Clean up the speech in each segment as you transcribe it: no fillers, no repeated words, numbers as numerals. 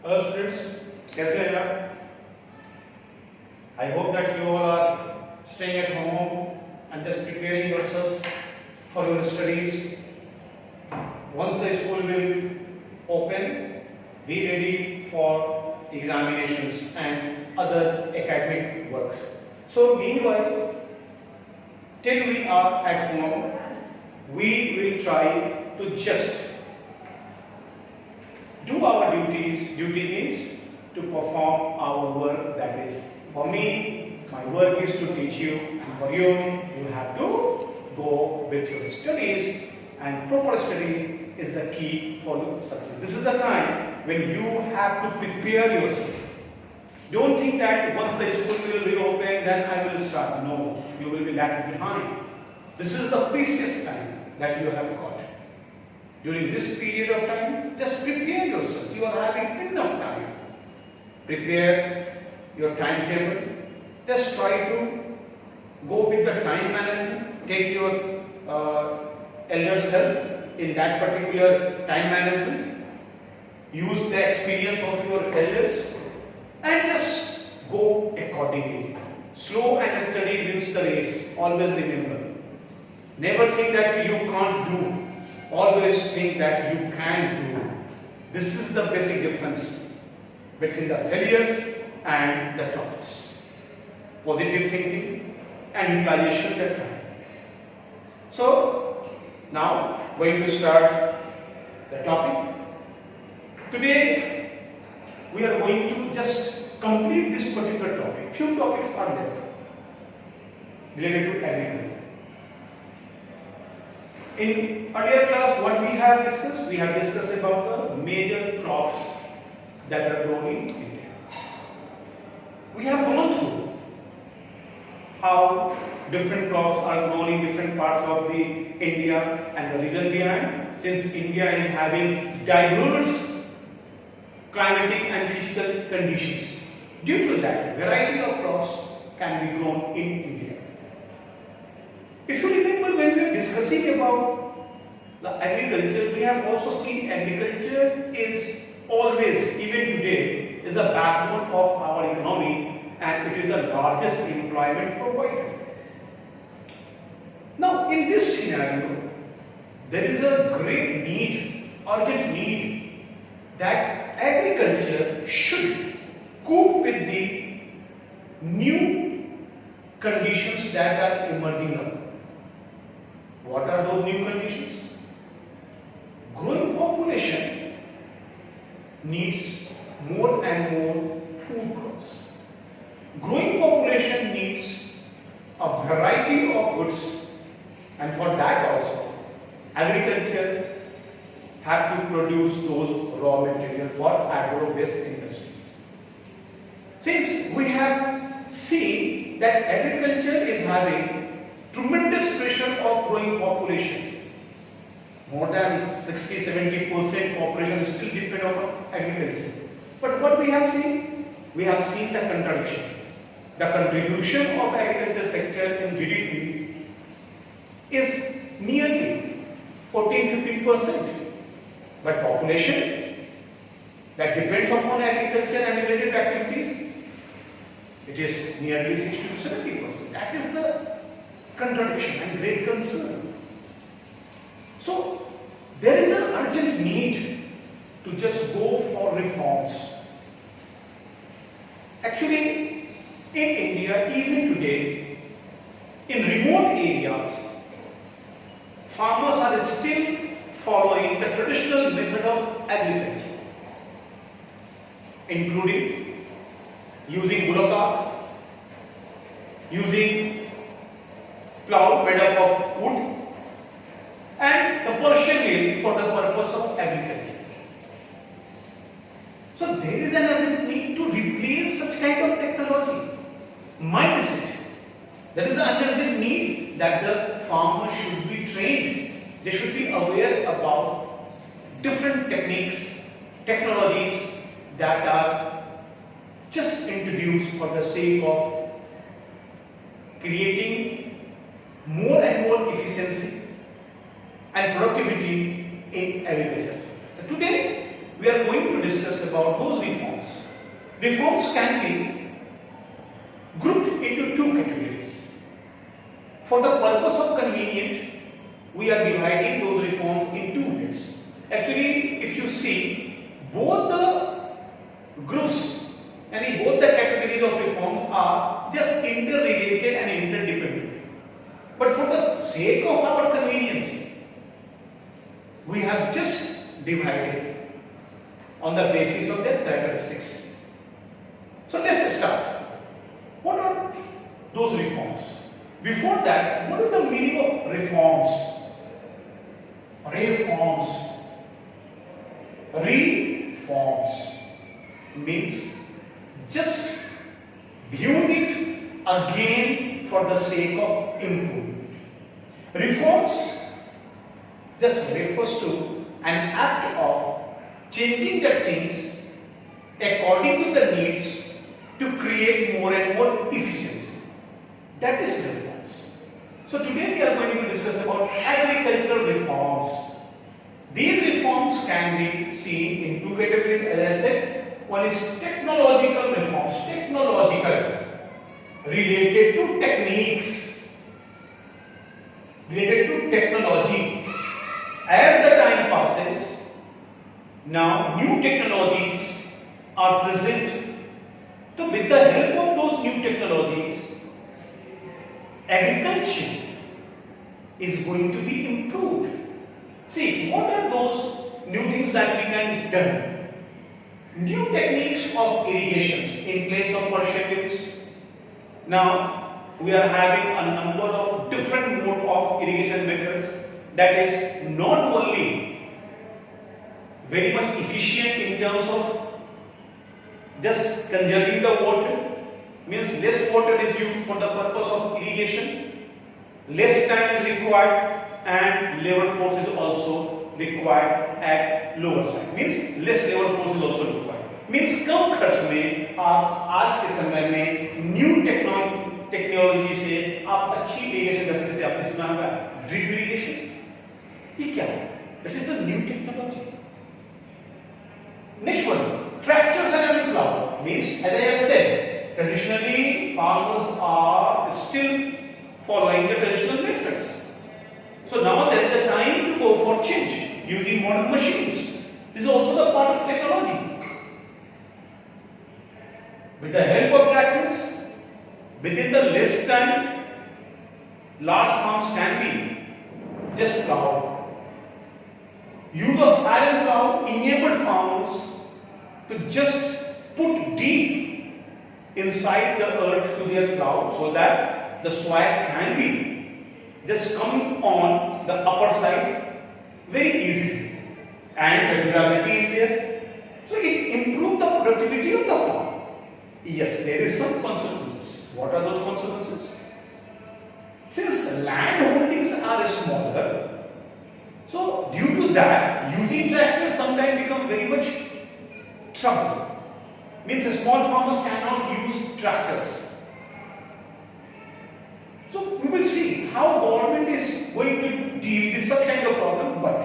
Hello students, कैसे हैं आप? I hope that you all are staying at home and just preparing yourself for your studies. Once the school will open, be ready for examinations and other academic works. So meanwhile, till we are at home, we will try to just do our duties. Duty is to perform our work. That is, for me, my work is to teach you, and for you, you have to go with your studies, and proper study is the key for success. This is the time when you have to prepare yourself. Don't think that once the school will reopen, then I will start. No, you will be left behind. This is the precious time that you have got. During this period of time, just prepare yourself. You are having enough time. Prepare your timetable. Just try to go with the time management. Take your elders' help in that particular time management. Use the experience of your elders and just go accordingly. Slow and steady wins the race. Always remember. Never think that you can't do. Always think that you can do. This is the basic difference between the failures and the tops. Positive thinking and utilization that time. So now going to start the topic. Today we are going to just complete this particular topic. Few topics are left related to agriculture. In earlier class, what we have discussed? We have discussed about the major crops that are grown in India. We have gone through how different crops are grown in different parts of the India and the region behind. Since India is having diverse climatic and physical conditions, due to that, variety of crops can be grown in India. If you remember, when we were discussing about the agriculture, we have also seen agriculture is always, even today, is the backbone of our economy, and it is the largest employment provider. Now, in this scenario, there is a great need, urgent need, that agriculture should cope with the new conditions that are emerging up. What are those new conditions? Growing population needs more and more food crops. Growing population needs a variety of goods, and for that also, agriculture have to produce those raw material for agro-based industries. Since we have seen that agriculture is having tremendous pressure of growing population. More than 60-70% population still depend on agriculture. But what we have seen? We have seen the contradiction. The contribution of agriculture sector in GDP is nearly 14-15%. But population that depends upon agriculture and related activities, it is nearly 60-70%. That is the contradiction and great concern. So there is an urgent need to just go for reforms. Actually, in India, even today, in remote areas, farmers are still following the traditional method of agriculture, including using bullock cart, using plough made up of wood, and the Persian wheel for the purpose of agriculture. So there is an urgent need to replace such kind of technology, mindset. There is an urgent need that the farmers should be trained. They should be aware about different techniques, technologies that are just introduced for the sake of creating more and more efficiency and productivity in agriculture. Today, we are going to discuss about those reforms. Reforms can be grouped into two categories. For the purpose of convenience, we are dividing those reforms in two heads. Actually, if you see, both the groups and both the categories of reforms are just interrelated and interdependent. But for the sake of our convenience, we have just divided on the basis of their characteristics. So let's start. What are those reforms? Before that, what is the meaning of reforms? Reforms. Reforms means just viewing it again for the sake of improvement. Reforms just refers to an act of changing the things according to the needs to create more and more efficiency. That is reforms. So today we are going to discuss about agricultural reforms. These reforms can be seen in two categories, as I said. One is technological reforms, related to techniques, related to technology. As the time passes, now new technologies are present. So with the help of those new technologies, agriculture is going to be improved. See, what are those new things that we can do? New techniques of irrigations in place of Persian. Now we are having a number of different mode of irrigation methods that is not only very much efficient in terms of just conserving the water, means less water is used for the purpose of irrigation, less time is required, and labor force is also required at lower side, means less labor force is also required, means कम खर्च में आप आज के समय में new technology से आप अच्छी इरिगेशन, जैसे आपने सुना होगा ड्रिप इरिगेशन, ये क्या है? This is the new technology. Next one, tractors and plow, means as I have said, traditionally farmers are still following the traditional methods. So now there is a time to go for change using modern machines. This is also the part of technology. With the help of tractors, within the less time, large farms can be just plowed. Use of iron plow enabled farmers to just put deep inside the earth to their plow so that the soil can be just come on the upper side very easily, and the durability is there. So it improves the productivity of the farm. Yes, there is some consequences. What are those consequences? Since land holdings are smaller, so due to that, using tractors sometimes become very much trouble. Means small farmers cannot use tractors. So we will see how government is going to deal with such kind of problem. But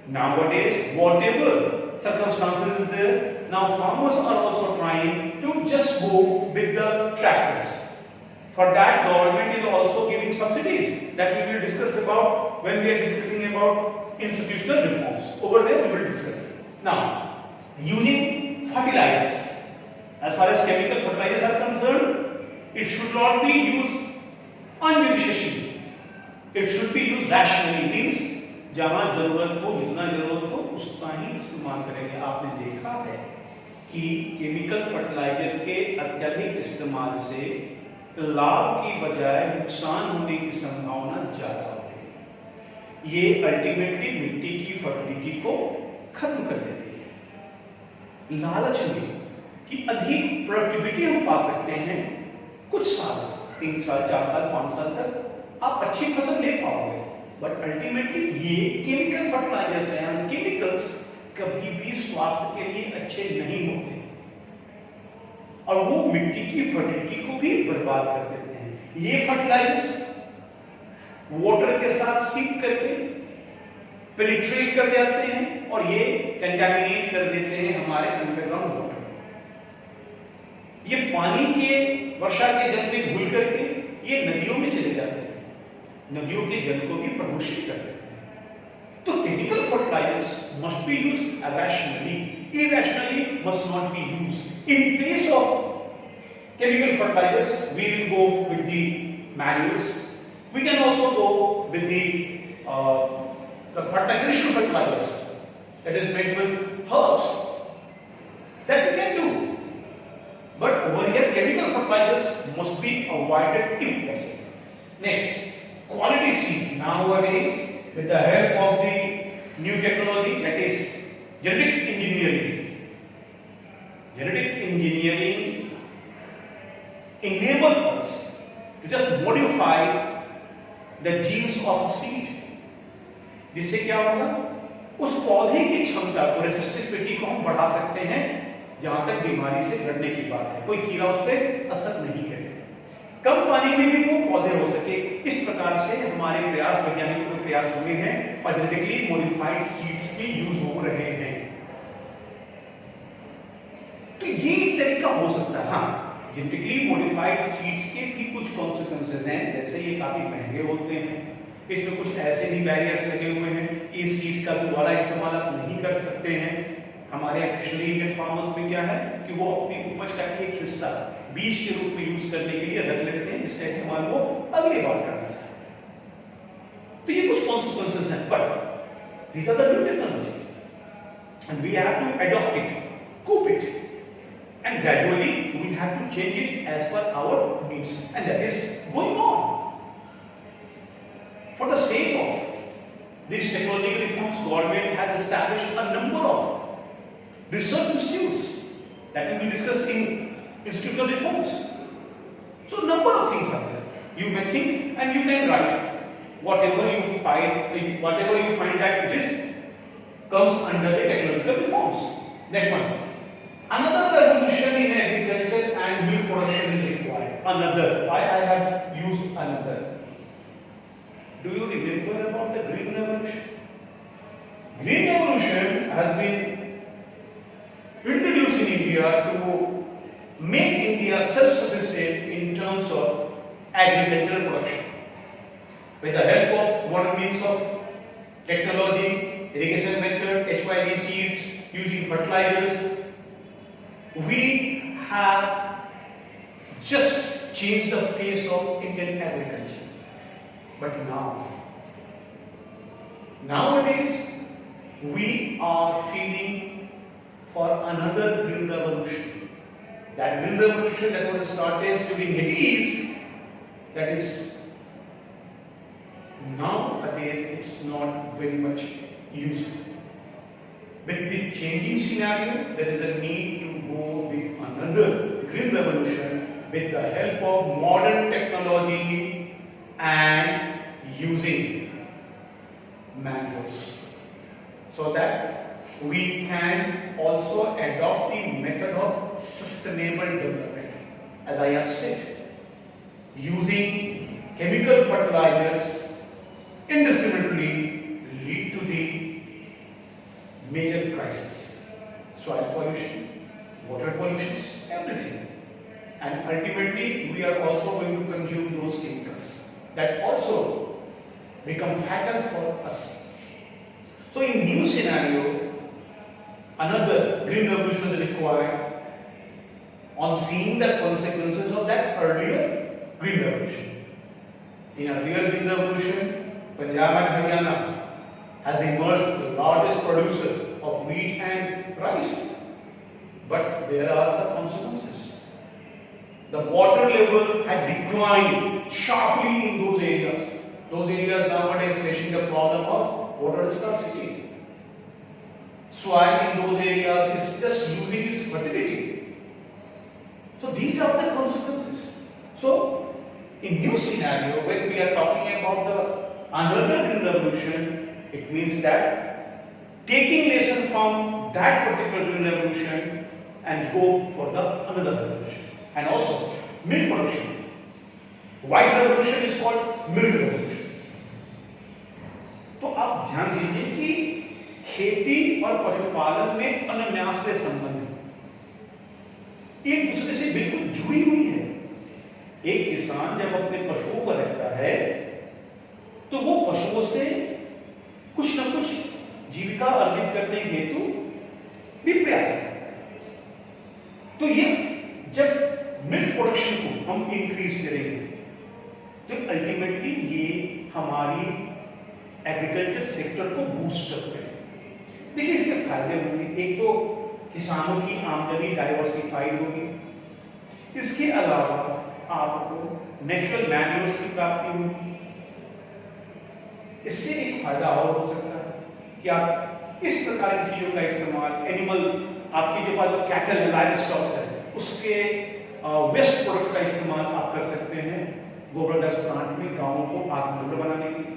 nowadays, whatever circumstances is there, now farmers are also trying to just go with the tractors. For that, government is also giving subsidies that we will discuss about when we are discussing about institutional reforms. Over there we will discuss. Now, using fertilizers. As far as chemical fertilizers are concerned, it should not be used unjudiciously. It should be used rationally. Means जहाँ जरूरत हो, जितना जरूरत हो उतना ही इस्तेमाल करेंगे. आपने देखा है कि केमिकल फर्टिलाइजर के अत्यधिक इस्तेमाल से लाभ की बजाय नुकसान होने की संभावना ज्यादा होती है. ये अल्टीमेटली मिट्टी की फर्टिलिटी को खत्म कर देती है. लालच में कि अधिक प्रोडक्टिविटी हम पा सकते हैं, कुछ साल, 3 साल, 4 साल, 5 साल तक आप अच्छी फसल ले पाओगे, बट अल्टीमेटली ये केमिकल फर्टिलाइजर्स हैं, केमिकल्स कभी भी स्वास्थ्य के लिए अच्छे नहीं होते और वो मिट्टी की फर्टिलिटी को भी बर्बाद कर देते हैं. ये फर्टिलाइजर्स वाटर के साथ सीप करके पेनिट्रेट कर जाते हैं और ये कंटामिनेट कर देते हैं हमारे अंडरग्राउंड वाटर। ये पानी के वर्षा के जल में घुल करके ये नदियों में चले जाते हैं, नदियों के जल को भी प्रदूषित कर देते हैं। तो chemical fertilisers must be used irrationally. Irrationally must not be used. In place of chemical fertilizers, we will go with the manuals. We can also go with the traditional fertilizers that is made with herbs. That we can do. But over here, chemical fertilizers must be avoided if possible. Next, quality seed. Nowadays, with the help of the new technology, that is genetic engineering. Genetic engineering enables us to just modify the genes of a seed. जिससे क्या होगा, उस पौधे की क्षमता को, resistivity को हम बढ़ा सकते हैं। जहां तक बीमारी से लड़ने की बात है, कोई कीड़ा उस पर असर नहीं करेगा, कम पानी में भी वो पौधे हो सके। इस प्रकार से हमारे प्रयास, वैज्ञानिकों के प्रयास हुए हैं और जेनेटिकली मॉडिफाइड सीड्स भी यूज हो रहे हैं। तो ये एक तरीका हो सकता है। हाँ, जेनेटिकली मॉडिफाइड सीड्स के भी कुछ कॉन्सिक्वेंसेस हैं, जैसे ये काफी महंगे होते हैं, इसमें कुछ ऐसे भी बैरियर्स लगे हुए हैं, इस सीड का दोबारा इस्तेमाल आप नहीं कर सकते हैं। हमारे ट्रेडिशनली इंडियन फार्मर्स में क्या है कि वो अपनी उपज का एक हिस्सा बीज के रूप में यूज करने के लिए रख लेते हैं, जिसका इस्तेमाल वो अगली बार करना चाहते हैं। तो ये कुछ कॉन्सिक्वेंसेस हैं, but these are the new technology and we have to adopt it, coop it, and gradually we have to change it as per our needs, and that is going on. For the sake of these technological reforms, government has established a number of research institutes that we will discuss in institutional reforms. So a number of things are there. You may think and you can write whatever you find that it is comes under the technological reforms. Next one. Another revolution in agriculture and milk production is required. Another. Why I have used another? Do you remember about the Green Revolution? Green Revolution has been introduced in India to make India self-sufficient in terms of agricultural production. With the help of modern means of technology, irrigation method, HYB seeds, using fertilizers, we have just changed the face of Indian agriculture. But nowadays, we are feeling for another green revolution. That green revolution that was started during the 80s, that is nowadays it's not very much useful. With the changing scenario, there is a need to go with another green revolution with the help of modern technology and using mangroves, so that we can also adopt the method of sustainable development. As I have said, using chemical fertilizers indiscriminately lead to the major crisis: soil pollution, water pollution, everything. And ultimately, we are also going to consume those chemicals that also become fatal for us. So in new scenario, another green revolution is required on seeing the consequences of that earlier green revolution. In a real green revolution, Punjab and Haryana has emerged the largest producer of wheat and rice. But there are the consequences. The water level had declined sharply in those areas. Those areas nowadays facing the problem of water scarcity. Soil in those areas is just losing its fertility. So these are the consequences. So in new scenario, when we are talking about the another green revolution, it means that taking lesson from that particular green revolution and go for the another revolution. And also milk production. White revolution is called milk revolution. तो आप ध्यान दीजिए कि खेती और पशुपालन में अनन्यास्य संबंध है, एक दूसरे से बिल्कुल जुड़ी हुई है। एक किसान जब अपने पशुओं को रखता है तो वो पशुओं से कुछ न कुछ जीविका अर्जित करने हेतु भी प्रयास करता है। तो ये जब मिल्क प्रोडक्शन को हम इंक्रीज करेंगे तो अल्टीमेटली ये हमारी एग्रीकल्चर सेक्टर को बूस्ट करते हैं। देखिए इसके फायदे होंगे, एक तो किसानों की आमदनी डाइवर्सिफाइड होगी, इसके अलावा आपको नेचुरल मैन्योर्स की प्राप्ति होगी। इससे एक फायदा और हो सकता है कि आप इस प्रकार की चीजों का इस्तेमाल एनिमल, आपके जो पास जो कैटल है, लाइव स्टॉक्स है, उसके वेस्ट प्रोडक्ट्स का इस्तेमाल आप कर सकते हैं गोबर गैस प्लांट में गांवों को आत्मनिर्भर बनाने के लिए,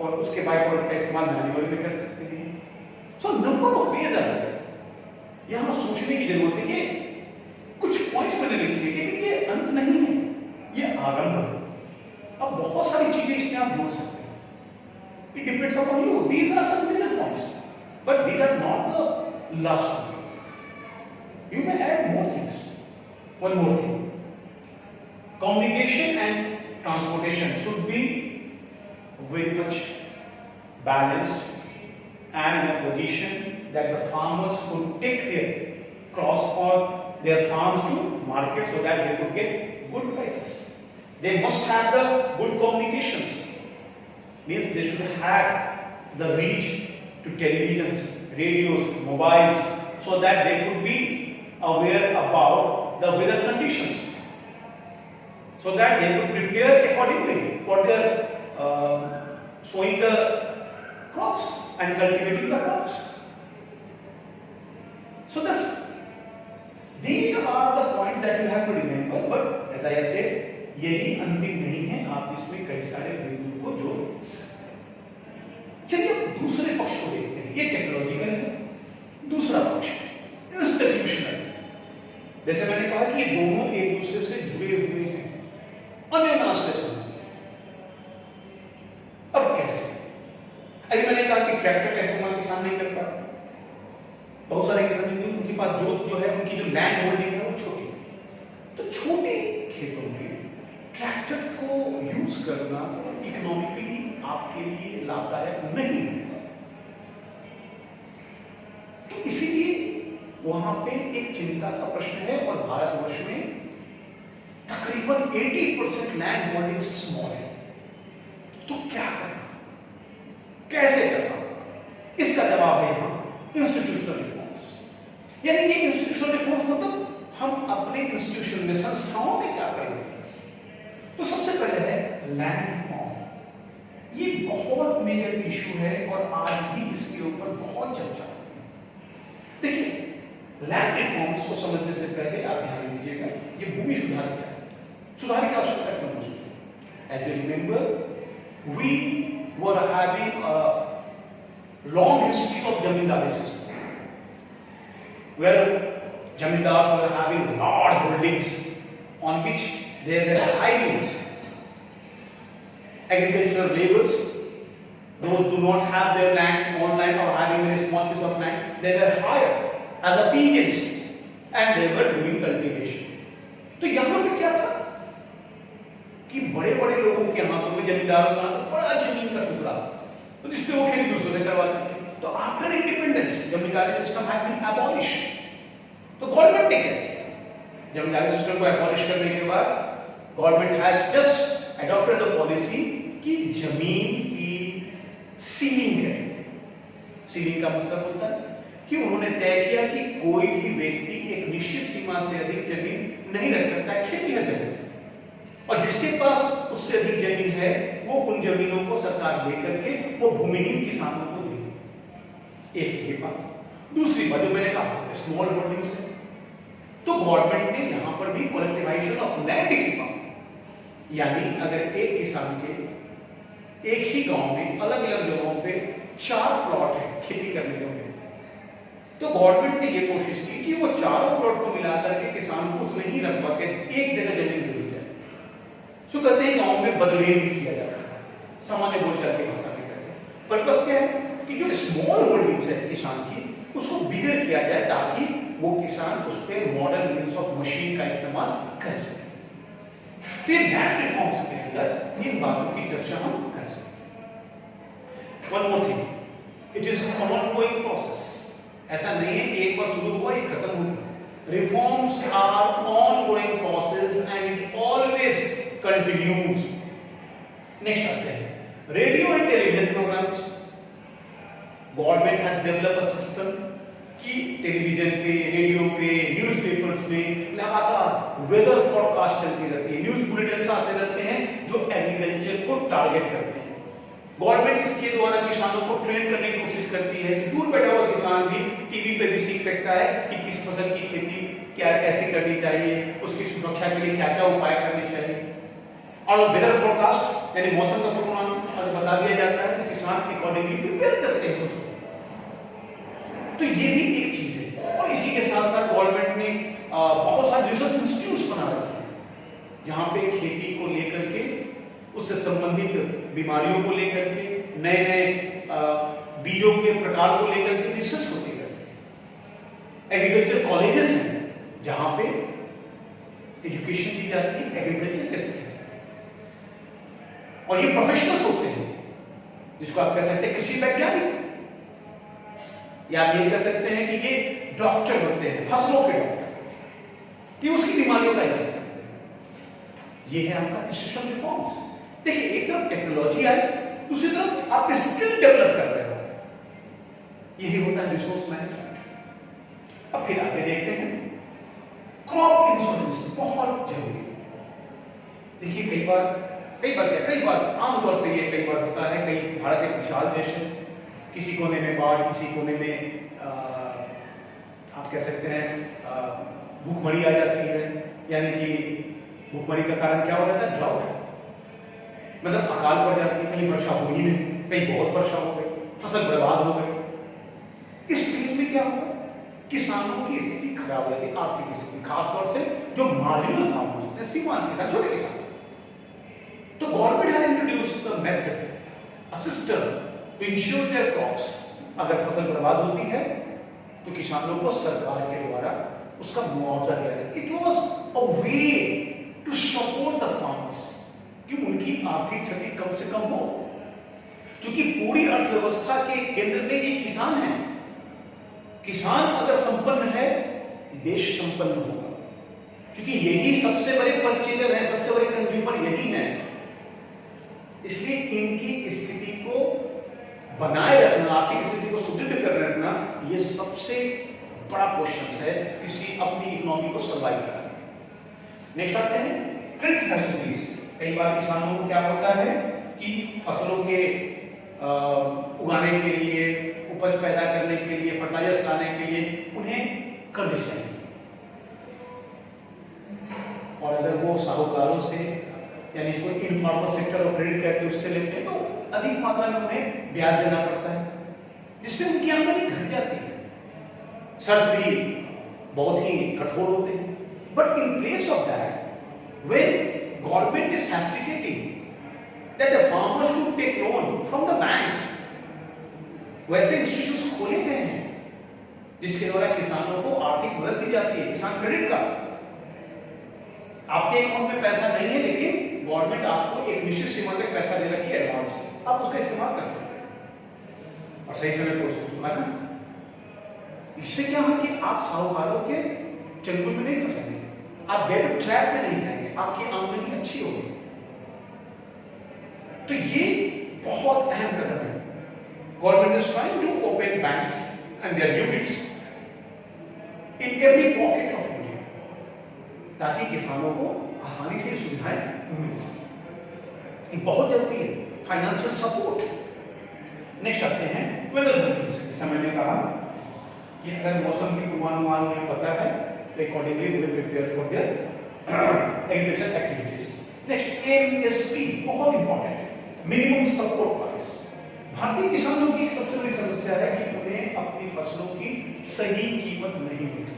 और उसके बाय प्रोडक्ट का इस्तेमाल मैन्युअल में कर सकते हैं। So number of ways are there. यहां सोचने की जरूरत है कि कुछ पॉइंट्स मैंने लिखे लेकिन ये अंत नहीं है, ये आरंभ है। अब बहुत सारी चीजें इसमें आप जोड़ सकते हैं। It depends upon you. These are some mineral points but these are not the last one. You may add more things. One more thing, communication and transportation should be very much balanced and in a position that the farmers could take their crops for their farms to market so that they could get good prices. They must have the good communications, means they should have the reach to televisions, radios, mobiles, so that they could be aware about the weather conditions, so that they could prepare accordingly for their sowing the crops and cultivating the crops. So these are the points that you have to remember. But as I have said, यही अंतिम नहीं है, आप इसमें कई सारे बिंदु को जोड़ सकते हैं। चलिए दूसरे पक्ष को देखते हैं। ये टेक्नोलॉजिकल है, दूसरा पक्ष इंस्टीट्यूशनल। जैसे मैंने कहा कि ये दोनों एक दूसरे से जुड़े हुए हैं, अनन्यास्य संबंध। अब कैसे? अभी मैंने कहा कि ट्रैक्टर का इस्तेमाल किसान नहीं कर पाते। बहुत सारे किसान उनके पास जोत जो है, उनकी जो लैंड होल्डिंग है वो छोटी, तो छोटे खेतों में ट्रैक्टर को यूज करना इकोनॉमिकली आपके लिए लाभदायक नहीं है। तो इसीलिए वहां पे एक चिंता का प्रश्न है, और भारतवर्ष में तकरीबन 80% लैंड होल्डिंग स्मॉल है। तो क्या करना, कैसे करना? इसका जवाब है यहां इंस्टीट्यूशनल रिफॉर्म्स। यानी ये इंस्टीट्यूशनल रिफॉर्म्स मतलब हम अपने इंस्टीट्यूशन में, संस्थाओं में क्या करेंगे। तो सबसे पहले है लैंड रिफॉर्म। ये बहुत मेजर इशू है और आज भी इसके ऊपर बहुत चर्चा होती है। देखिए लैंड रिफॉर्म्स को समझने से पहले आप ध्यान दीजिएगा, ये भूमि सुधार क्या है, सुधार की आवश्यकता क्यों महसूस है। As you remember, we were having a long history of zamindari system, where zamindars were having large holdings on which there were hiring agricultural laborers. Those do not have their land on land or having a small piece of land, they were hired as a peasants and they were doing cultivation. तो यहाँ पे क्या था कि बड़े बड़े लोगों के हाथों में, जमींदारों का बड़ा जमीन का टुकड़ा, तो जिससे वो खेती दूसरों से करवाते थे। तो after independence zamindari system had been abolished. तो गवर्नमेंट ने क्या किया, जमींदारी सिस्टम को एबॉलिश करने के बाद government has just adopted the policy कि जमीन की सीलिंग है। सीलिंग का मतलब होता है कि उन्होंने तय किया कि कोई भी व्यक्ति एक निश्चित सीमा से अधिक जमीन नहीं रख सकता है, खेती है जमीन, और जिसके पास उससे अधिक जमीन है वो उन जमीनों को सरकार लेकर के वो भूमिहीन किसानों को देगी। एक ये बात। दूसरी बात जो मैंने कहा स्मॉल होल्डिंग्स है, तो गवर्नमेंट ने यहां पर भी कलेक्टिवाइजेशन ऑफ लैंड की, यानी अगर एक किसान के एक ही गांव में अलग अलग जगहों पे 4 प्लॉट है खेती करने के लिए, तो गवर्नमेंट ने ये कोशिश की कि वो चारों प्लॉट को मिलाकर के किसान को उतने ही रकबा के एक जगह जमीन दे दी जाए। सो कहते हैं गांव में बदलेन किया जाता है, सामान्य बोलचाल की भाषा में कहते हैं, पर्पस क्या है कि जो स्मॉल होल्डिंग्स है किसान की उसको बिगर किया जाए ताकि वो किसान उस पर मॉडर्न मीन्स ऑफ मशीन का इस्तेमाल कर सके। फिर लैंड रिफॉर्म्स के अंदर इन बातों की चर्चा हम कर सकते। One more thing, it is an ongoing process. ऐसा नहीं है कि एक बार शुरू हुआ ये खत्म हो गया। Reforms are ongoing process and it always continues. Next आते हैं radio and television programmes. Government has developed a system कि टेलीविजन पे, रेडियो पे, न्यूज़पेपर्स में लगातार वेदर फोरकास्ट चलती रहती है, न्यूज़ बुलेटिन्स आते रहते हैं जो एग्रीकल्चर को टारगेट करते हैं। गवर्नमेंट इसके द्वारा किसानों को ट्रेन करने की कोशिश करती है कि दूर बैठा हुआ किसान भी टीवी पे भी सीख सकता है कि किस फसल की खेती क्या कैसे करनी चाहिए, उसकी सुरक्षा के लिए क्या क्या उपाय करने चाहिए। और वेदर फोरकास्ट यानी मौसम का पूर्वानुमान बता दिया जाता है तो किसान अकॉर्डिंगली प्रिपेयर करते हैं। तो ये भी एक चीज है। और इसी के साथ साथ गवर्नमेंट ने बहुत सारे रिसर्च इंस्टीट्यूट्स बना रखे हैं जहां पे खेती को लेकर के, उससे संबंधित बीमारियों को लेकर के, नए नए बीजों के प्रकार को लेकर के रिसर्च होती रहती है। एग्रीकल्चर कॉलेजेस हैं जहां पे एजुकेशन दी जाती है एग्रीकल्चर के सिस्टम, और ये प्रोफेशनल्स होते हैं जिसको आप कह सकते हैं कृषि वैज्ञानिक, या आप ये कह सकते हैं कि ये डॉक्टर होते हैं, फसलों के डॉक्टर, ये उसकी बीमारियों का इलाज करते हैं। ये है आपका इंस्टीट्यूशनल रिफॉर्म्स। देखिए एक तरफ टेक्नोलॉजी आई, दूसरी तरफ आप स्किल डेवलप कर रहे हो। यही होता है रिसोर्स मैनेजमेंट। अब फिर आगे देखते हैं क्रॉप इंश्योरेंस, बहुत जरूरी। देखिए कई बार आमतौर पर ये कई बार होता है, कई भारत एक विशाल देश है, किसी कोने में बाढ़, किसी कोने में आप कह सकते हैं भूखमरी आ जाती है, यानी कि भूखमरी का कारण क्या हो जाता है, ड्राउट, मतलब अकाल पड़ जाती है, कहीं वर्षा हो ही नहीं, कहीं बहुत वर्षा हो गई, फसल बर्बाद हो गई। इस चीज में क्या होगा, किसानों की स्थिति खराब हो जाती है, आर्थिक स्थिति, खासतौर से जो मार्जिनल फार्मर्स होते हैं, सीमांत किसान, छोटे किसान। तो government has introduced the method, a system to insure their crops. अगर फसल बर्बाद होती है तो किसानों को सरकार के द्वारा उसका मुआवजा दिया जाए। It was a way to support the farmers कि उनकी आर्थिक क्षति कम से कम हो, क्योंकि पूरी अर्थव्यवस्था के केंद्र में ये किसान है। किसान अगर संपन्न है, देश संपन्न होगा, क्योंकि यही सबसे बड़े परचेजर है, सबसे बड़े कंज्यूमर यही है। इसलिए इनकी स्थिति को बनाए रखना, आर्थिक स्थिति को सुदृढ़ कर रखना, यह सबसे बड़ा क्वेश्चन है किसी अपनी इकोनॉमी को सर्वाइव कराने। नेक्स्ट आते हैं क्रेडिट फैसिलिटीज। कई बार किसानों को क्या होता है कि फसलों के उगाने के लिए, उपज पैदा करने के लिए, फर्टिलाइजर्स लाने के लिए उन्हें कर्ज चाहिए, और अगर वो साहूकारों से, यानी इसको इनफॉर्मल सेक्टर ऑफ क्रेडिट कहते हैं, उससे लेते हैं तो अधिक मात्रा में उन्हें ब्याज देना पड़ता है, जिससे उनकी आमदनी घट जाती है। शर्त भी बहुत ही कठोर होते हैं। But in place of that, when government is facilitating that the farmers should take loan from the banks, वैसे इंस्टीट्यूट्स खोले गए हैं जिसके द्वारा किसानों को आर्थिक मदद दी जाती है। किसान क्रेडिट कार्ड, आपके अकाउंट में पैसा नहीं है लेकिन गवर्नमेंट आपको एक निश्चित सीमा तक पैसा दे रखी है एडवांस, आप उसका इस्तेमाल कर सकते हैं और सही समय पर उसको चुकाना। इससे क्या हो कि आप साहूकारों के चंगुल में नहीं फंसेंगे, आप डेट ट्रैप में नहीं आएंगे, आपकी आमदनी अच्छी होगी। तो ये बहुत अहम कदम है। Government is trying to open banks and their units in every pocket of India, ताकि किसानों को आसानी से सुविधाएं मिल सके। ये बहुत जरूरी है, फाइनेंशियल सपोर्ट। नेक्स्ट आते हैं वेदर बुलेटिन्स। जैसा मैंने कहा कि अगर मौसम की पूर्वानुमान उन्हें पता है तो accordingly they will prepare for their agriculture activities. Next MSP, बहुत इंपॉर्टेंट है, मिनिमम सपोर्ट प्राइस। भारतीय किसानों की एक सबसे बड़ी समस्या है कि उन्हें अपनी फसलों की सही कीमत नहीं मिलती।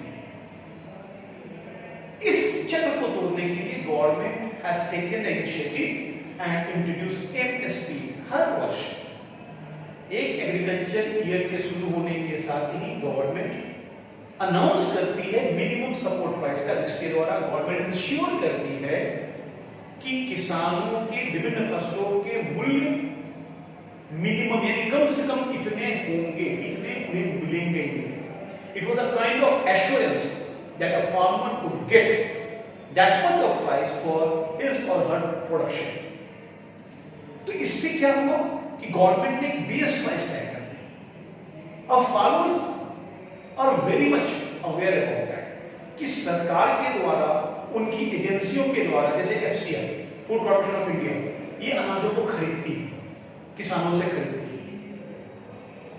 इस चक्र को तोड़ने के लिए government has taken initiative and introduce MSP. हर वर्ष एक एग्रीकल्चर ईयर के शुरू होने के साथ ही गवर्नमेंट अनाउंस करती है मिनिमम सपोर्ट प्राइस का, जिसके द्वारा गवर्नमेंट इंश्योर करती है कि किसानों के विभिन्न फसलों के मूल्य मिनिमम यानी कम से कम इतने होंगे, इतने उन्हें मिलेंगे। It was a kind of assurance that a farmer could get that much of price for his or her production। तो इससे क्या हुआ कि गवर्नमेंट ने एक बेस प्राइस तय कर दी। अब farmers are very much aware about that कि सरकार के द्वारा, उनकी एजेंसियों के द्वारा, जैसे FCI, Food Corporation of India, ये अनाजों को खरीदती है, किसानों से खरीदती है,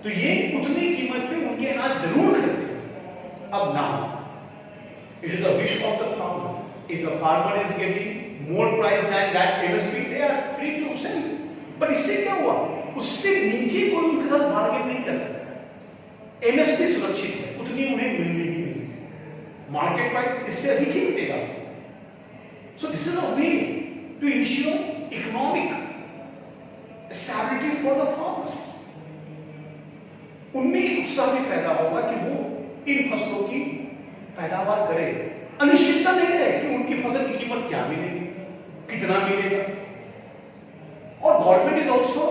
तो ये उतनी कीमत पे उनके अनाज जरूर खरीदते। अब now it is the wish of the farmer. If the farmer is getting more price than that MSP, they are free to sell। पर इससे क्या हुआ? उससे नीचे कोई उनके साथ बार्गेन नहीं कर सकता। MSP सुरक्षित है, उतनी उन्हें मिलनी ही मिलनी। मार्केट प्राइस इससे अधिक ही मिलेगा। So this is a way to ensure economic stability for the farmers। उनमें एक उत्साह भी पैदा होगा कि वो इन फसलों की पैदावार करें। अनिश्चितता नहीं रहे कि उनकी फसल की कीमत क्या मिलेगी, कितना मिलेगा। और government is also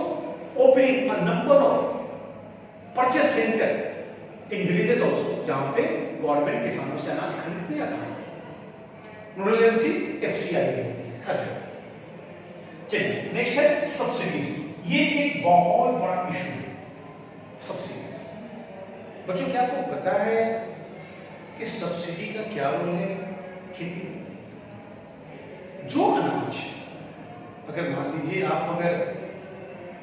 opening a number of purchase centre in villages also, जहां पे गवर्नमेंट किसानों से अनाज खरीदने आता है। नोडल एजेंसी एफसीआई होती है हर जगह। चलिए नेक्स्ट है सब्सिडीज। ये एक बहुत बड़ा इशू है, सब्सिडीज। बच्चों क्या आपको पता है कि सब्सिडी का क्या रोल है खेती में? जो अनाज, अगर मान लीजिए आप अगर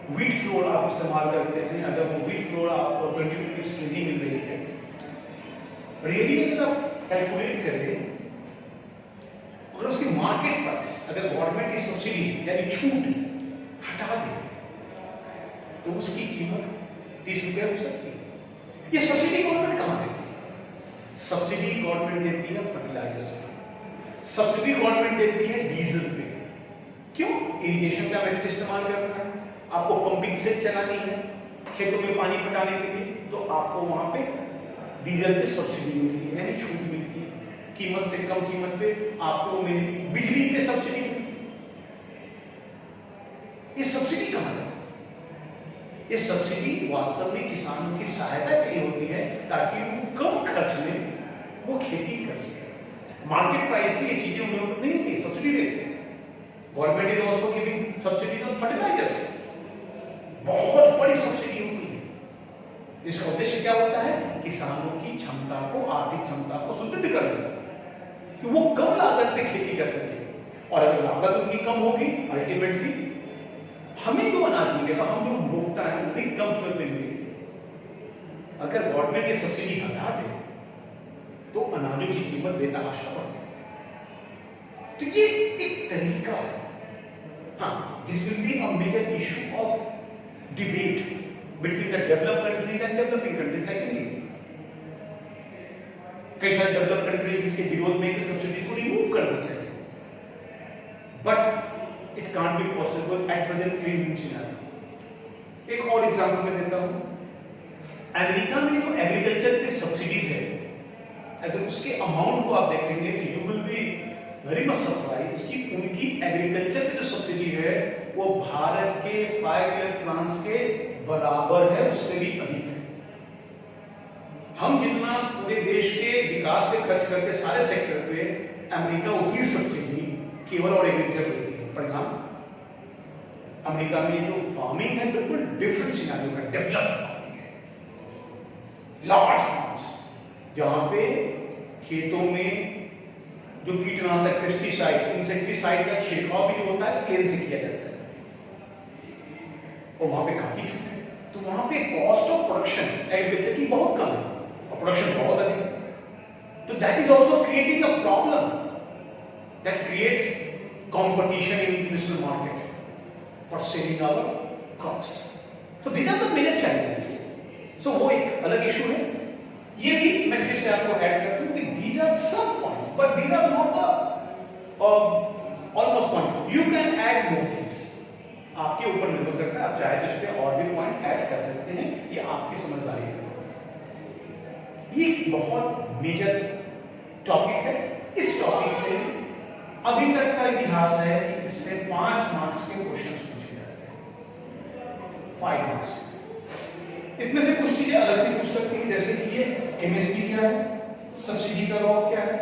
व्हीट फ्लोर आप इस्तेमाल करते हैं, अगर वो व्हीट फ्लोर आपको 20 रुपीज केजी मिल रही है, रियली अगर आप कैलकुलेट करें, अगर उसकी मार्केट प्राइस अगर गवर्नमेंट की सब्सिडी यानी छूट हटा दे तो उसकी कीमत 30 रुपये हो सकती है। ये सब्सिडी गवर्नमेंट कहां देती है? सब्सिडी गवर्नमेंट देती है फर्टिलाइजर्स पे, सब्सिडी गवर्नमेंट देती है डीजल पे। क्यों? इरिगेशन का मेथड इस्तेमाल करना है, आपको पंपिंग सेट चलानी है खेतों में पानी पटाने के लिए, तो आपको वहां पे डीजल पे सब्सिडी मिलती है, यानी छूट मिलती है, कीमत से कम कीमत पे आपको मिलेगी। बिजली पे सब्सिडी मिलती है। ये सब्सिडी कहां है? ये सब्सिडी वास्तव में किसानों की सहायता के लिए होती है ताकि वो कम खर्च में वो खेती कर सके। मार्केट प्राइस पे ये चीजें उन्हें नहीं थी, सब्सिडी देते। Government is also giving subsidy on fertilisers, बहुत बड़ी सब्सिडी होती है। इसका उद्देश्य क्या होता है? किसानों की क्षमता को, आर्थिक क्षमता को सुदृढ़ करना, कि वो कम लागत पे खेती कर सके। और अगर लागत उनकी कम होगी, अल्टीमेटली हमें जो अनाज मिलेगा, हम जो भोगता है उन्हें कम कीमत में मिलेगी। अगर गवर्नमेंट ये सब्सिडी हटा दे तो अनाजों की कीमत बेतहाशा बढ़ जाएगी। तो ये एक तरीका है। हाँ, this will be a major issue of debate between the developed countries and developing countries like India. कई सारे डेवलप्ड कंट्रीज इसके विरोध में कि सब्सिडीज को रिमूव करना चाहिए, but it can't be possible at present in Indian scenario। एक और एग्जांपल मैं देता हूं। अमेरिका में जो एग्रीकल्चर की सब्सिडीज है, अगर उसके अमाउंट को आप देखेंगे तो you will be very much surprise कि उनकी एग्रीकल्चर की जो सब्सिडी है वो भारत के 5 ईयर प्लान्स के बराबर है, उससे भी अधिक है। हम जितना पूरे देश के विकास पे खर्च करते सारे सेक्टर पे, अमेरिका उतनी सब्सिडी केवल और एग्रीकल्चर देती है। परिणाम अमेरिका में जो फार्मिंग है बिल्कुल डिफरेंट सिनेरियो का डेवलप्ड फार्मिंग है, लार्ज फार्म्स, जहां पे खेतों में जो कीटनाशक, पेस्टिसाइड, इंसेक्टिसाइड का छिड़काव भी जो होता है प्लेन से किया जाता है, और वहां पे काफी छूट है। तो वहां पे कॉस्ट ऑफ प्रोडक्शन एग्रीकल्चर की बहुत कम है और प्रोडक्शन बहुत अधिक है। तो that is also creating a problem that creates competition in international market for selling our crops। So these are the major challenges। So वो एक अलग इशू है। ये भी मैं फिर से आपको ऐड कर दूं कि these are some points, but these are not the almost point। You can add more things। आपके ऊपर निर्भर करता है, आप चाहे तो इस पे और भी पॉइंट ऐड कर सकते हैं, ये आपकी समझदारी है। ये बहुत मेजर टॉपिक है। इस टॉपिक से अभी तक का इतिहास है कि इससे 5 मार्क्स के क्वेश्चन पूछे जाते हैं, 5 मार्क्स। इसमें से कुछ चीजें अलग से पूछ सकती हैं, जैसे कि ये एमएसपी क्या है, सब्सिडी का लॉ क्या है,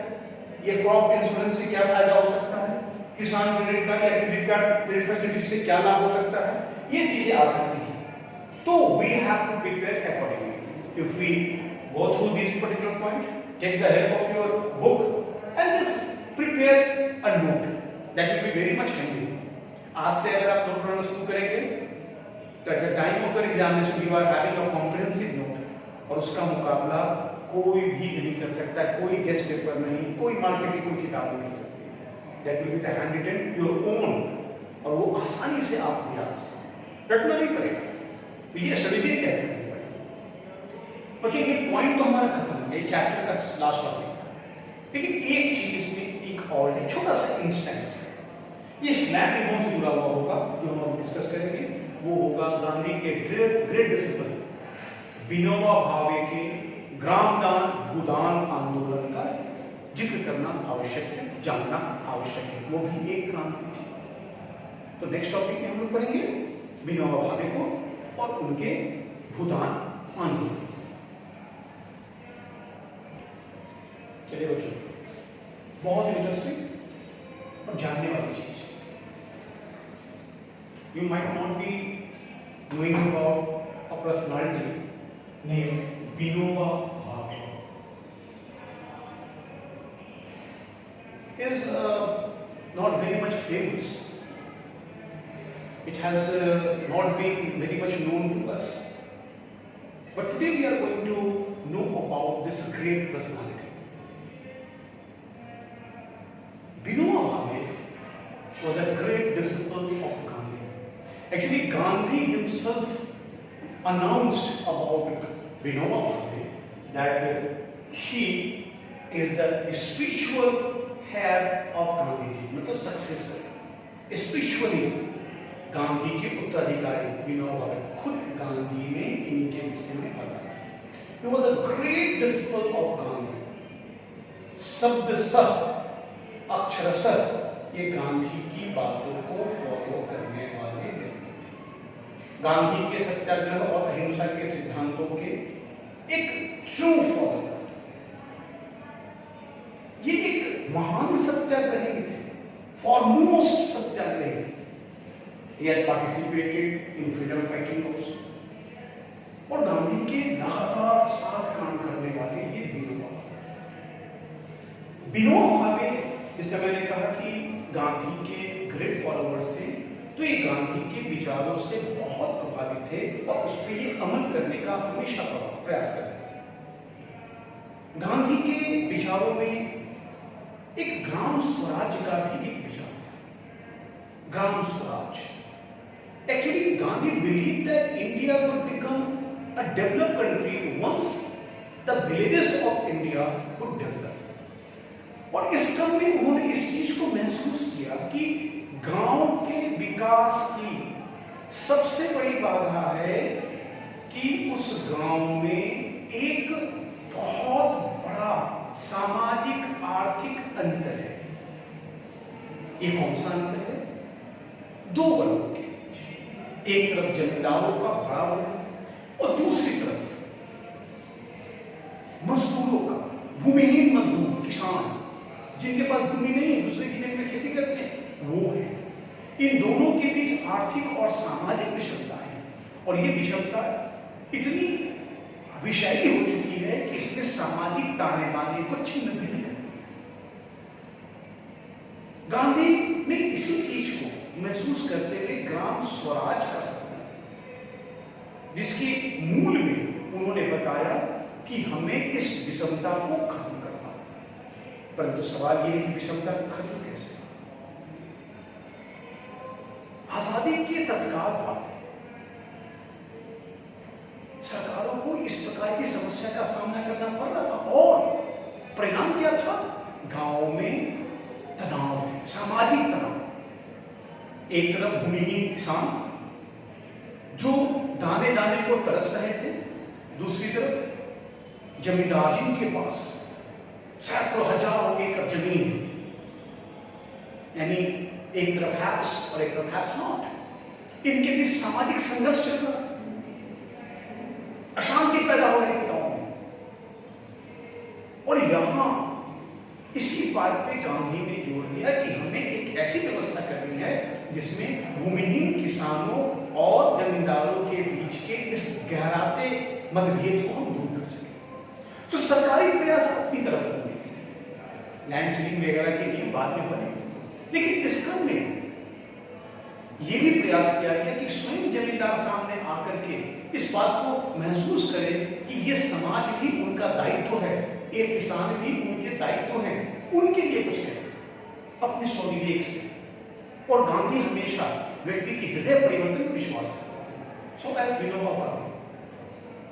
ये क्रॉप इंश्योरेंस से क्या फायदा हो सकता है, किसान क्रेडिट कार्ड या क्रेडिट कार्ड क्रेडिट फैसिलिटी से क्या लाभ हो सकता है, ये चीजें आ सकती हैं। तो we have to prepare accordingly. If we go through these particular point, take the help of your book and just prepare a note, that will be very much handy. आज से अगर आप नोट बनाना शुरू करेंगे तो at the time of your examination you are having a comprehensive note, और उसका मुकाबला कोई भी नहीं कर सकता, कोई गेस्ट पेपर नहीं, कोई मार्केट की कोई किताब नहीं कर सकती। That will be the handwritten your own, और वो आसानी से आप याद कर सकते, रटना नहीं पड़ेगा। तो ये स्टडी भी क्या है। बच्चों ये पॉइंट तो हमारा खत्म है, ये चैप्टर का लास्ट टॉपिक। लेकिन एक चीज इसमें एक और है, छोटा सा इंस्टेंस है। ये स्लैब रिफॉर्म से जुड़ा हुआ होगा, जो हम डिस्कस करेंगे वो होगा गांधी के ग्रेट डिसिपल विनोबा भावे के ग्राम दान भूदान आंदोलन का जिक्र करना आवश्यक है, जानना आवश्यक है। वो भी एक क्रांति थी। तो नेक्स्ट टॉपिक में हम लोग पढ़ेंगे विनोबा भावे को और उनके भूदान आंदोलन। चलिए बच्चों, बहुत इंटरेस्टिंग और जानने वाली चीज। You might not be knowing about a personality name Vinoba Bhave. Is not very much famous. It has not been very much known to us. But today we are going to know about this great personality. Vinoba Bhave was a great disciple of Gandhi. Actually, Gandhi himself announced about Vinoba Bhave that he is the spiritual heir of Gandhi, मतलब successor, spiritually Gandhi के उत्तराधिकारी विनोबा भावे। खुद गांधी ने इनके विषय में बताया। He was a great disciple of Gandhi. शब्द सह अक्षरशः ये गांधी की बातों को फॉलो करने वाले व्यक्ति थे। गांधी के सत्याग्रह और अहिंसा के सिद्धांतों के एक ट्रू फॉलोअर। ये एक महान सत्याग्रही थे, foremost Satyagrahi. He had participated in freedom fighting also. और गांधी के लगातार साथ काम करने वाले ये विनोबा भावे, जैसे मैंने कहा कि गांधी के ग्रेट फॉलोअर्स थे, तो ये गांधी के विचारों से बहुत प्रभावित थे और उस पर ये अमल करने का हमेशा प्रयास करते थे। गांधी के विचारों में एक ग्राम स्वराज का भी एक विचार था। Gram Swaraj. Actually, Gandhi believed that India would become a developed country once the villages of India would develop. और इस क्रम में उन्होंने इस चीज को महसूस किया कि गांव के विकास की सबसे बड़ी बाधा है कि उस गांव में एक बहुत बड़ा सामाजिक आर्थिक अंतर है। ये कौन सा अंतर है? दो वर्गों के, एक तरफ जमींदारों का बड़ा वर्ग और दूसरी तरफ मजदूरों का, भूमिहीन मजदूर, किसान, जिनके पास भूमि नहीं है, दूसरे की जमीन में खेती करते हैं, वो है। इन दोनों के बीच आर्थिक और सामाजिक विषमता है, और ये विषमता इतनी विषैली हो चुकी है कि इसके सामाजिक ताने बाने को छिन्न भी नहीं करती। गांधी ने इसी चीज को महसूस करते हुए ग्राम स्वराज का सपना, जिसके मूल में उन्होंने बताया कि हमें इस विषमता को खत्म करना है। परंतु सवाल यह है कि विषमता खत्म कैसे? आजादी के तत्काल बाद सरकारों को इस प्रकार की समस्या का सामना करना पड़ रहा था, और परिणाम क्या था? गांवों में तनाव थे, सामाजिक तनाव। एक तरफ भूमिहीन किसान जो दाने दाने को तरस रहे थे, दूसरी तरफ जमींदार जिनके पास सैकड़ों हजारों एकड़ जमीन, यानी एक तरफ हैव्स और एक तरफ हैव्स नॉट, इनके बीच सामाजिक संघर्ष चल रहा, अशांति पैदा हो रही थी गांव में। और यहां इसी बात पे गांधी ने जोर दिया कि हमें एक ऐसी व्यवस्था करनी है जिसमें भूमिहीन किसानों और जमींदारों के बीच के इस गहराते मतभेद को हम दूर कर सकें। तो सरकारी प्रयास अपनी तरफ होंगे, लैंड सीलिंग वगैरह के नियम बाद में बने, लेकिन इस क्रम में यह भी प्रयास किया गया कि स्वयं जमींदार सामने आकर के इस बात को महसूस करें कि यह समाज भी उनका दायित्व है, ये किसान भी उनके दायित्व हैं, उनके लिए कुछ करें अपने स्वविवेक से। और गांधी हमेशा व्यक्ति के हृदय परिवर्तन में विश्वास करते हैं। सो एज विनोबा भावे,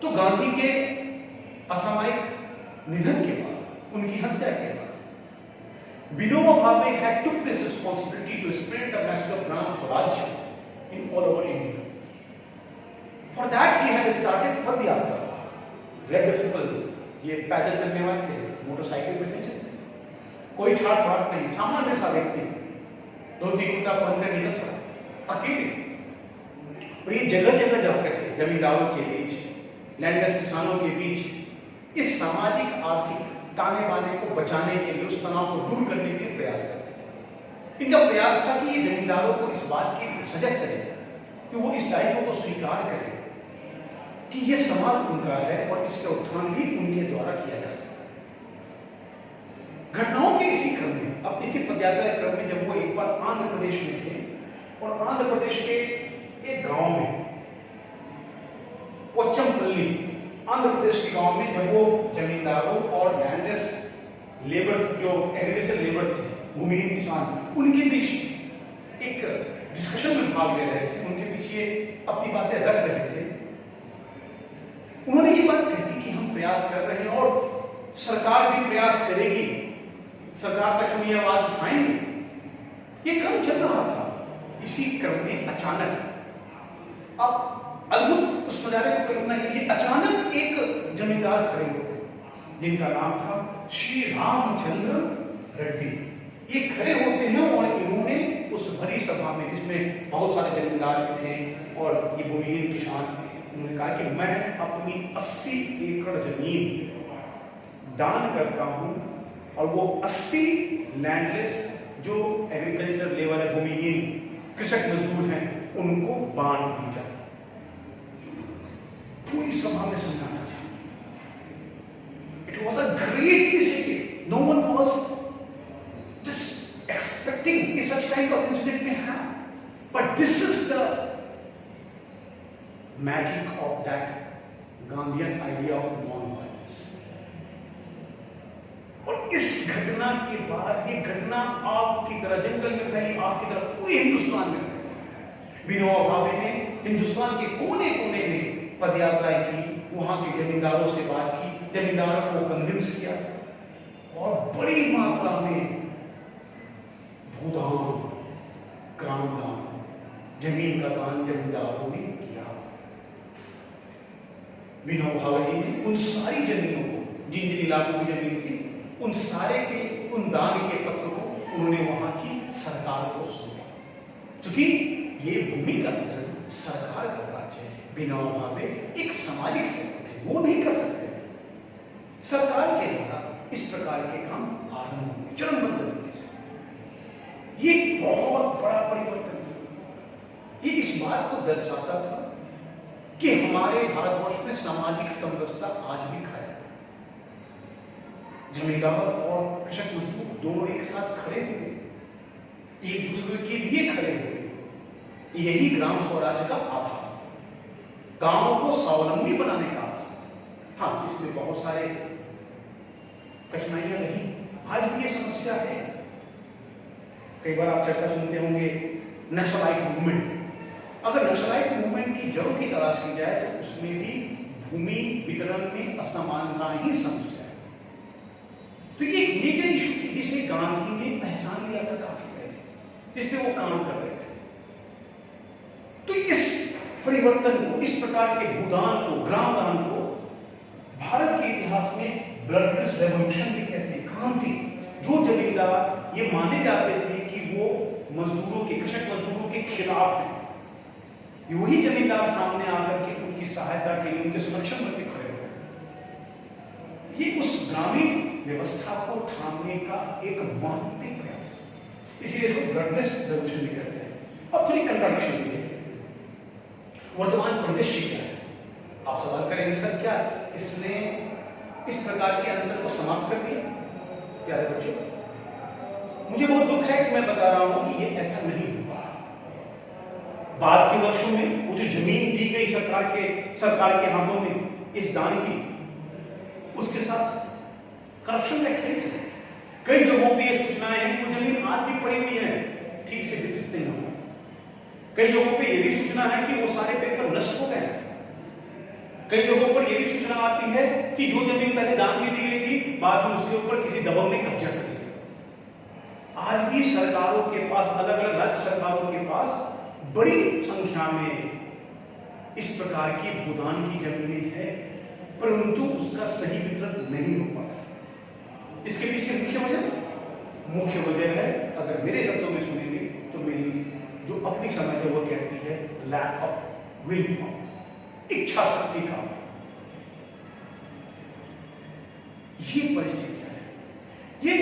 तो गांधी के असामयिक निधन के बाद, उनकी हत्या के बाद, Vinoba Bhave had took this responsibility to spread the message of Gram Swaraj in all over India. For that he had started पद यात्रा, रेड सिंपल, ये पैदल चलने वाले थे, मोटरसाइकिल पे चलते थे, कोई ठाट बाट नहीं, सामान्य सा व्यक्ति धोती कुर्ता पहन कर निकल पड़ा अकेले। और ये जगह जगह जाकर के जमींदारों के बीच, लैंडलेस किसानों के बीच इस सामाजिक आर्थिक ताने बाने को बचाने के लिए, उस तनाव को दूर करने के लिए प्रयास करते थे। इनका प्रयास था कि ये जमींदारों को इस बात के लिए सजग करें कि वो इस दायित्व को स्वीकार करें कि ये समाज उनका है और इसका उत्थान भी उनके द्वारा किया जा सकता है। घटनाओं के इसी क्रम में, अब इसी पदयात्रा क्रम में, जब वो एक बार आंध्र प्रदेश में थे और आंध्र प्रदेश के एक गांव में, पोचमपल्ली, आंध्र प्रदेश के गांव में, जब वो जमींदारों और लैंडलेस लेबर्स, जो एग्रीकल्चर लेबर्स थे, भूमिहीन किसान, उनके बीच एक डिस्कशन में भाग ले रहे थे, उनके बीच ये अपनी बातें रख रहे थे। उन्होंने ये बात कही कि हम प्रयास कर रहे हैं और सरकार भी प्रयास करेगी, सरकार तक हम ये आवाज उठाएंगे। ये क्रम चल रहा था। इसी क्रम में अचानक, अब अद्भुत उस नजारे को कल्पना कीजिए, अचानक एक जमींदार खड़े हुए जिनका नाम था श्री रामचंद्र रेड्डी। ये खड़े होते हैं और इन्होंने उस भरी सभा में, जिसमें बहुत सारे जमींदार भी थे और ये भूमिहीन किसान, उन्होंने कहा कि मैं अपनी 80 एकड़ जमीन दान करता हूं और वो 80 लैंडलेस जो एग्रीकल्चर लेबर है, भूमिहीन कृषक मजदूर हैं, उनको बांट दी जाए। पूरी सभा में सन्नाटा था। It was a great initiative. No one was just expecting कि such kind of incident may happen. But this is the magic of that Gandhian idea of non-violence. और इस घटना के बाद, ये घटना आग की तरह, जंगल में फैली आग की तरह पूरे हिंदुस्तान में फैली। विनोबा भावे ने हिंदुस्तान के कोने कोने में पदयात्राएं की, वहां के जमींदारों से बात की, जमींदारों को कन्विंस किया और बड़ी मात्रा में भूदान, ग्राम दान, जमीन का दान जमींदारों ने किया। विनोबा भावे ने उन सारी जमीनों को, जिन जिन इलाकों की जमीन थी, उन सारे के, उन दान के पत्र को उन्होंने वहां की सरकार को सौंपा, क्योंकि ये भूमि का वितरण सरकार का कार्य है। विनोबा भावे एक सामाजिक सेवक थे, वो नहीं कर सकते थे। सरकार के द्वारा इस प्रकार के काम आरंभ हुए चरणबद्ध तरीके से। ये बहुत बड़ा परिवर्तन था। ये इस बात को दर्शाता था कि हमारे भारतवर्ष में सामाजिक समरसता आज भी कायम है। जमींदार और कृषक मजदूर दोनों एक साथ खड़े हुए, एक दूसरे के लिए खड़े हुए। यही ग्राम स्वराज का आधार, गांवों को स्वावलंबी बनाने का आधार। हाँ, इसमें बहुत सारे कठिनाइयां रही, आज भी ये समस्या है। कई बार आप चर्चा सुनते होंगे नक्सलाइट मूवमेंट। अगर नक्सलाइट मूवमेंट की जड़ की तलाश की जाए तो उसमें भी भूमि वितरण में असमानता ही समस्या है। तो ये एक मेजर इशू थी जिसे गांधी ने पहचान लिया था काफी पहले, जिसमें वो काम कर रहे थे। तो इस परिवर्तन को, इस प्रकार के भूदान को, ग्रामदान को भारत के इतिहास में ब्लडलेस रेवोल्यूशन भी कहते हैं, क्रांति। जो जमींदार ये माने जाते थे कि वो मजदूरों के, कृषक मजदूरों के खिलाफ हैं, वही जमींदार सामने आकर के उनकी सहायता के लिए, उनके संरक्षण में खड़े हुए। ये उस ग्रामीण व्यवस्था को थामने का एक महत्वपूर्ण प्रयास है, इसलिए इसको ब्लडलेस रेवोल्यूशन भी कहते हैं। अब थोड़ी कंट्राडिक्शन भी है। वर्तमान परिदृश्य क्या है? आप सवाल करेंगे सर क्या इसने इस प्रकार के अंतर को समाप्त कर दिया? प्यारे बच्चों, मुझे बहुत दुख है कि मैं बता रहा हूं कि ये ऐसा नहीं हुआ। बाद के वर्षों में वो जो जमीन दी गई सरकार के हाथों में इस दान की, उसके साथ करप्शन का खेल चला। कई जगहों पे ये सूचनाएं हैं कि वो जमीन आज भी पड़ी हुई है, ठीक से वितरित नहीं हुआ। कई जगहों पे ये भी सूचना है कि वो सारे पेपर नष्ट हो गए। कई जगहों पर ये भी सूचना आती है कि जो जमीन पहले दान में दी गई थी, बाद में उसके ऊपर किसी दबंग ने कब्जा कर लिया। आज भी सरकारों के पास, अलग अलग राज्य सरकारों के पास बड़ी संख्या में इस प्रकार की भूदान की जमीनें हैं, परंतु उसका सही वितरण नहीं हो पाता। इसके पीछे मुख्य वजह है, अगर मेरे शब्दों में सुनेंगे तो मेरी जो अपनी समझ है वो कहती है लैक ऑफ विल पावर, इच्छा शक्ति का। ये परिस्थितियां है, ये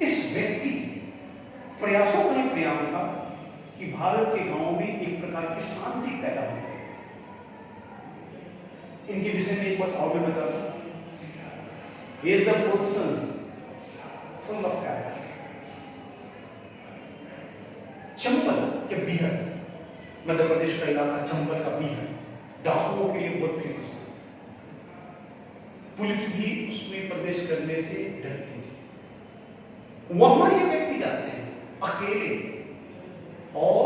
इस व्यक्ति प्रयासों का ही परिणाम था कि भारत के गांवों में एक प्रकार की शांति पैदा हो गई। इनके विषय में एक बात और मैं बताता हूं। He is the person full of character. Chambal के बीहड़, मध्य प्रदेश का इलाका चंबल का बीहड़ डाकुओं के लिए बहुत फेमस है। पुलिस भी उसमें प्रवेश करने से डरती थी। वहां ये व्यक्ति जाते हैं अकेले और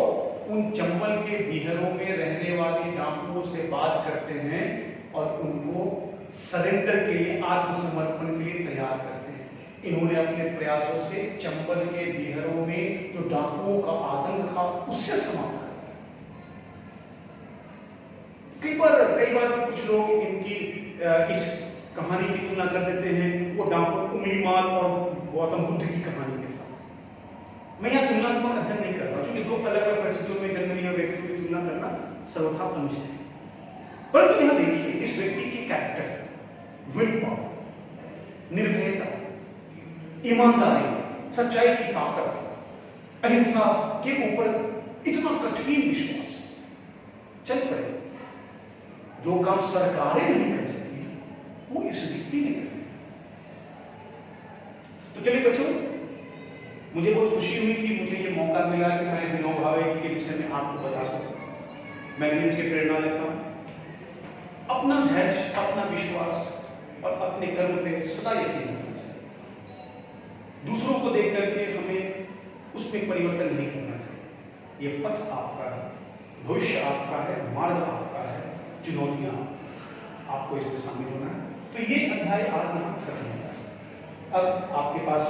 उन चंबल के बीहरों में रहने वाले डाकुओं से बात करते हैं और उनको सरेंडर के लिए, आत्मसमर्पण के लिए तैयार करते हैं। इन्होंने अपने प्रयासों से चंबल के बीहरों में जो डाकुओं का आतंक था उससे समाप्त कर दिया। कई बार कुछ लोग इनकी इस कहानी की तुलना कर देते हैं वो डाकू उंगलीमाल और गौतम बुद्ध की कहानी के साथ। मैं यह तुलनात्मक अध्ययन नहीं कर रहा, क्योंकि दो अलग अलग परिस्थितियों में जन्म लिए व्यक्तियों की तुलना करना सर्वथा अनुचित है। परंतु यहां देखिए इस व्यक्ति की कैरेक्टर, विल पावर, निर्भयता, ईमानदारी, सच्चाई की ताकत, अहिंसा के ऊपर इतना कठिन विश्वास, चल पड़े। जो काम सरकारें नहीं कर सकती वो इस व्यक्ति ने कर दिया। तो चलिए बच्चों, मुझे बहुत खुशी हुई कि मुझे ये मौका मिला कि मैं विनोबा भावे के विषय में आपको बता सकूं। मैं भी इनसे प्रेरणा लेता हूं। अपना धैर्य, अपना विश्वास और अपने कर्म पे सदा यकीन रखना चाहिए। दूसरों को देख करके हमें उसमें परिवर्तन नहीं करना चाहिए। ये पथ आपका है, भविष्य आपका है, मार्ग आपका है, चुनौतियां आपको इसमें शामिल होना है। तो ये अध्याय आज यहाँ खत्म होता है। अब आपके पास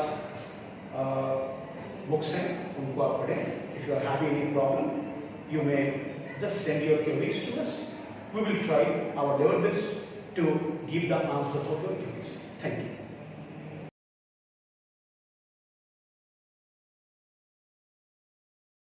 बुक्स हैं, उनको आप पढ़ें। If you are having any problem you may just send your queries to us. We will try our level best to give the answers of your queries. Thank you.